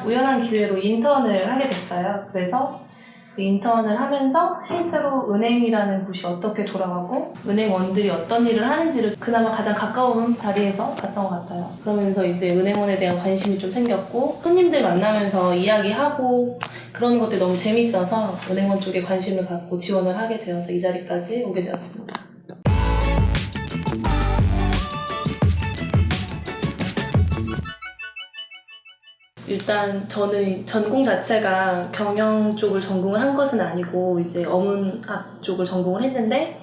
우연한 기회로 인턴을 하게 됐어요. 그래서 그 인턴을 하면서 실제로 은행이라는 곳이 어떻게 돌아가고 은행원들이 어떤 일을 하는지를 그나마 가장 가까운 자리에서 봤던 것 같아요. 그러면서 이제 은행원에 대한 관심이 좀 생겼고 손님들 만나면서 이야기하고 그런 것들이 너무 재밌어서 은행원 쪽에 관심을 갖고 지원을 하게 되어서 이 자리까지 오게 되었습니다. 일단 저는 전공 자체가 경영 쪽을 전공을 한 것은 아니고 이제 어문학 쪽을 전공을 했는데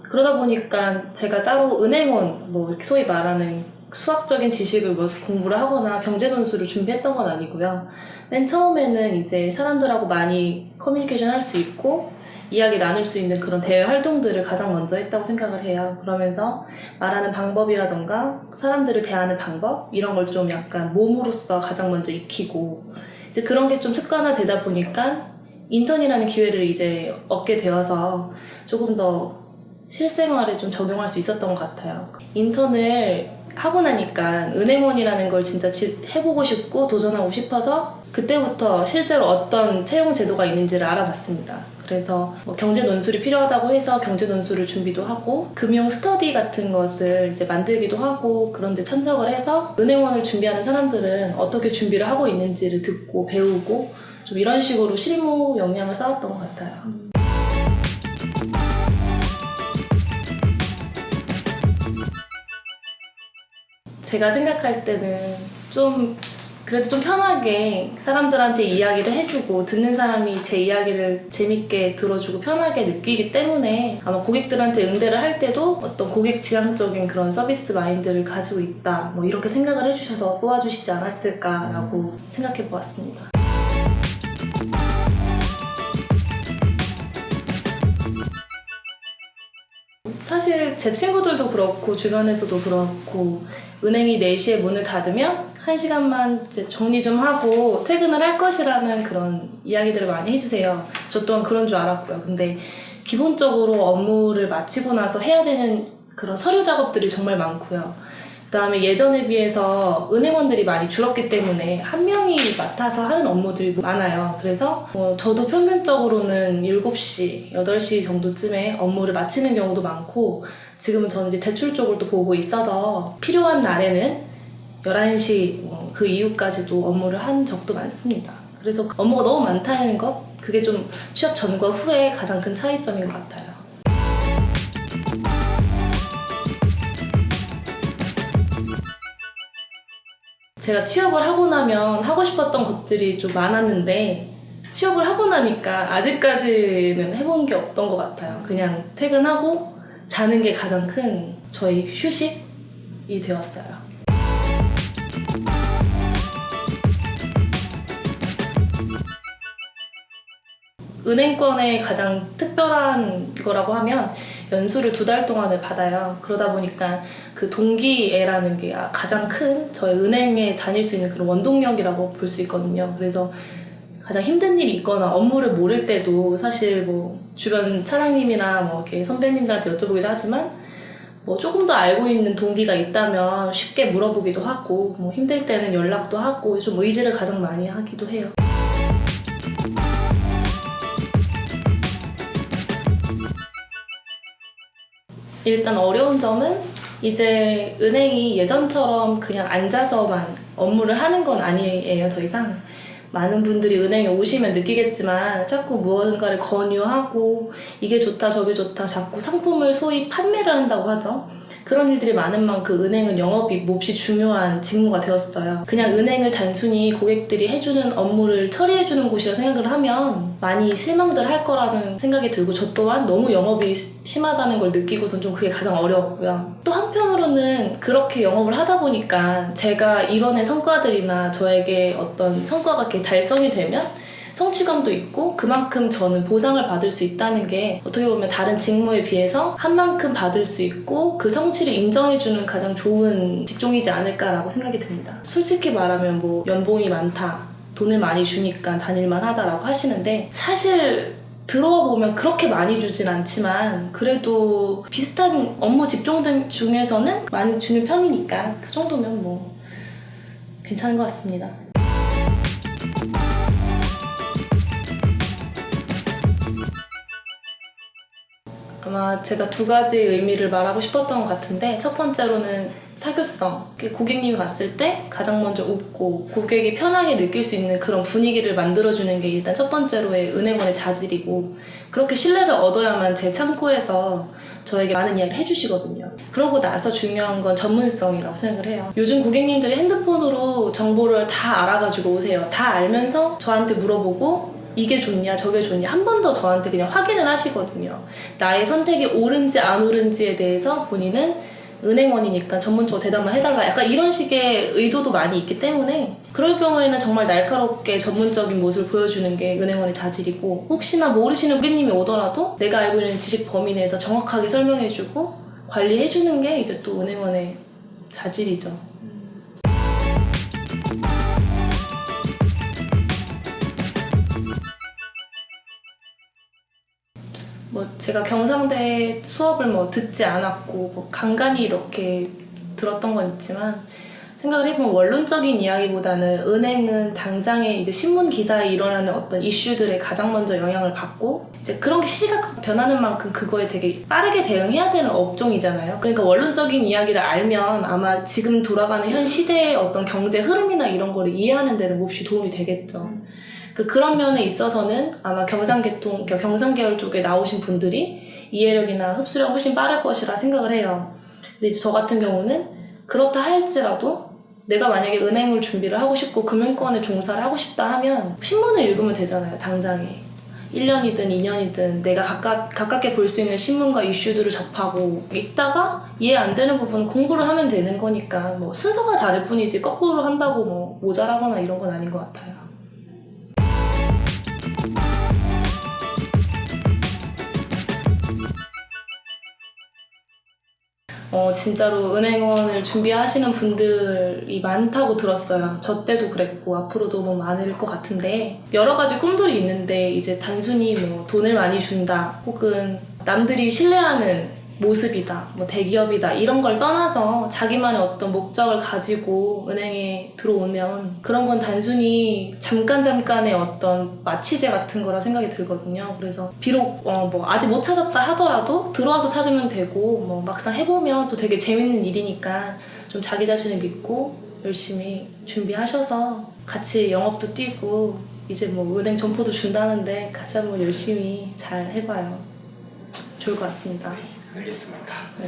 그러다 보니까 제가 따로 은행원 뭐 이렇게 소위 말하는 수학적인 지식을 뭐 공부를 하거나 경제 논술을 준비했던 건 아니고요. 맨 처음에는 이제 사람들하고 많이 커뮤니케이션 할 수 있고 이야기 나눌 수 있는 그런 대외 활동들을 가장 먼저 했다고 생각을 해요. 그러면서 말하는 방법이라던가 사람들을 대하는 방법 이런 걸 좀 약간 몸으로써 가장 먼저 익히고 이제 그런 게 좀 습관화되다 보니까 인턴이라는 기회를 이제 얻게 되어서 조금 더 실생활에 좀 적용할 수 있었던 것 같아요. 인턴을 하고 나니까 은행원이라는 걸 진짜 해보고 싶고 도전하고 싶어서 그때부터 실제로 어떤 채용 제도가 있는지를 알아봤습니다. 그래서 뭐 경제 논술이 필요하다고 해서 경제 논술을 준비도 하고 금융 스터디 같은 것을 이제 만들기도 하고 그런 데 참석을 해서 은행원을 준비하는 사람들은 어떻게 준비를 하고 있는지를 듣고 배우고 좀 이런 식으로 실무 역량을 쌓았던 것 같아요. 제가 생각할 때는 그래도 좀 편하게 사람들한테 이야기를 해주고 듣는 사람이 제 이야기를 재밌게 들어주고 편하게 느끼기 때문에 아마 고객들한테 응대를 할 때도 어떤 고객 지향적인 그런 서비스 마인드를 가지고 있다 뭐 이렇게 생각을 해주셔서 뽑아주시지 않았을까라고 생각해 보았습니다. 사실 제 친구들도 그렇고 주변에서도 그렇고 은행이 4시에 문을 닫으면 1시간만 이제 정리 좀 하고 퇴근을 할 것이라는 그런 이야기들을 많이 해주세요. 저 또한 그런 줄 알았고요. 근데 기본적으로 업무를 마치고 나서 해야 되는 그런 서류 작업들이 정말 많고요. 그다음에 예전에 비해서 은행원들이 많이 줄었기 때문에 한 명이 맡아서 하는 업무들이 많아요. 그래서 저도 평균적으로는 7시, 8시 정도쯤에 업무를 마치는 경우도 많고 지금은 저는 이제 대출 쪽을 또 보고 있어서 필요한 날에는 11시 그 이후까지도 업무를 한 적도 많습니다. 그래서 업무가 너무 많다는 것, 그게 좀 취업 전과 후에 가장 큰 차이점인 것 같아요. 제가 취업을 하고 나면 하고 싶었던 것들이 좀 많았는데 취업을 하고 나니까 아직까지는 해본 게 없던 것 같아요. 그냥 퇴근하고 자는 게 가장 큰 저희 휴식이 되었어요. 은행권의 가장 특별한 거라고 하면 연수를 2달 동안을 받아요. 그러다 보니까 그 동기애라는 게 가장 큰 저희 은행에 다닐 수 있는 그런 원동력이라고 볼 수 있거든요. 그래서 가장 힘든 일이 있거나 업무를 모를 때도 사실 뭐 주변 차장님이나 뭐 이렇게 선배님들한테 여쭤보기도 하지만 뭐 조금 더 알고 있는 동기가 있다면 쉽게 물어보기도 하고 뭐 힘들 때는 연락도 하고 좀 의지를 가장 많이 하기도 해요. 일단 어려운 점은 이제 은행이 예전처럼 그냥 앉아서만 업무를 하는 건 아니에요. 더 이상 많은 분들이 은행에 오시면 느끼겠지만 자꾸 무언가를 권유하고 이게 좋다 저게 좋다 자꾸 상품을 소위 판매를 한다고 하죠. 그런 일들이 많은 만큼 은행은 영업이 몹시 중요한 직무가 되었어요. 그냥 은행을 단순히 고객들이 해주는 업무를 처리해주는 곳이라 생각을 하면 많이 실망들 할 거라는 생각이 들고 저 또한 너무 영업이 심하다는 걸 느끼고선 좀 그게 가장 어려웠고요. 또 한편으로는 그렇게 영업을 하다 보니까 제가 이뤄낸 성과들이나 저에게 어떤 성과가 이렇게 달성이 되면 성취감도 있고 그만큼 저는 보상을 받을 수 있다는 게 어떻게 보면 다른 직무에 비해서 한 만큼 받을 수 있고 그 성취를 인정해주는 가장 좋은 직종이지 않을까라고 생각이 듭니다. 솔직히 말하면 뭐 연봉이 많다, 돈을 많이 주니까 다닐만 하다라고 하시는데 사실 들어와 보면 그렇게 많이 주진 않지만 그래도 비슷한 업무 직종들 중에서는 많이 주는 편이니까 그 정도면 뭐 괜찮은 것 같습니다. 아마 제가 두 가지 의미를 말하고 싶었던 것 같은데, 첫 번째로는 사교성. 고객님이 봤을 때 가장 먼저 웃고 고객이 편하게 느낄 수 있는 그런 분위기를 만들어주는 게 일단 첫 번째로의 은행원의 자질이고, 그렇게 신뢰를 얻어야만 제 창구에서 저에게 많은 이야기를 해주시거든요. 그러고 나서 중요한 건 전문성이라고 생각을 해요. 요즘 고객님들이 핸드폰으로 정보를 다 알아가지고 오세요. 다 알면서 저한테 물어보고 이게 좋냐 저게 좋냐 한 번 더 저한테 그냥 확인을 하시거든요. 나의 선택이 옳은지 안 옳은지에 대해서 본인은 은행원이니까 전문적으로 대답을 해달라, 약간 이런 식의 의도도 많이 있기 때문에, 그럴 경우에는 정말 날카롭게 전문적인 모습을 보여주는 게 은행원의 자질이고, 혹시나 모르시는 고객님이 오더라도 내가 알고 있는 지식 범위 내에서 정확하게 설명해주고 관리해주는 게 이제 또 은행원의 자질이죠. 제가 경상대 수업을 듣지 않았고 간간히 이렇게 들었던 건 있지만, 생각을 해보면 원론적인 이야기보다는 은행은 당장에 이제 신문 기사에 일어나는 어떤 이슈들에 가장 먼저 영향을 받고, 이제 그런 게 시시각각 변하는 만큼 그거에 되게 빠르게 대응해야 되는 업종이잖아요. 그러니까 원론적인 이야기를 알면 아마 지금 돌아가는 현 시대의 어떤 경제 흐름이나 이런 거를 이해하는 데는 몹시 도움이 되겠죠. 그런 면에 있어서는 아마 경상계열 쪽에 나오신 분들이 이해력이나 흡수력이 훨씬 빠를 것이라 생각을 해요. 근데 이제 저 같은 경우는 그렇다 할지라도 내가 만약에 은행을 준비를 하고 싶고 금융권에 종사를 하고 싶다 하면 신문을 읽으면 되잖아요, 당장에. 1년이든 2년이든 내가 가깝게 볼 수 있는 신문과 이슈들을 접하고 읽다가 이해 안 되는 부분은 공부를 하면 되는 거니까 순서가 다를 뿐이지 거꾸로 한다고 모자라거나 이런 건 아닌 것 같아요. 진짜로 은행원을 준비하시는 분들이 많다고 들었어요. 저 때도 그랬고 앞으로도 많을 것 같은데, 여러 가지 꿈들이 있는데 이제 단순히 돈을 많이 준다 혹은 남들이 신뢰하는 모습이다, 대기업이다 이런 걸 떠나서 자기만의 어떤 목적을 가지고 은행에 들어오면 그런 건 단순히 잠깐의 어떤 마취제 같은 거라 생각이 들거든요. 그래서 비록 아직 못 찾았다 하더라도 들어와서 찾으면 되고, 막상 해보면 또 되게 재밌는 일이니까 좀 자기 자신을 믿고 열심히 준비하셔서 같이 영업도 뛰고 이제 은행 점포도 준다는데 같이 한번 열심히 잘 해봐요. 좋을 것 같습니다. 알겠습니다. 네.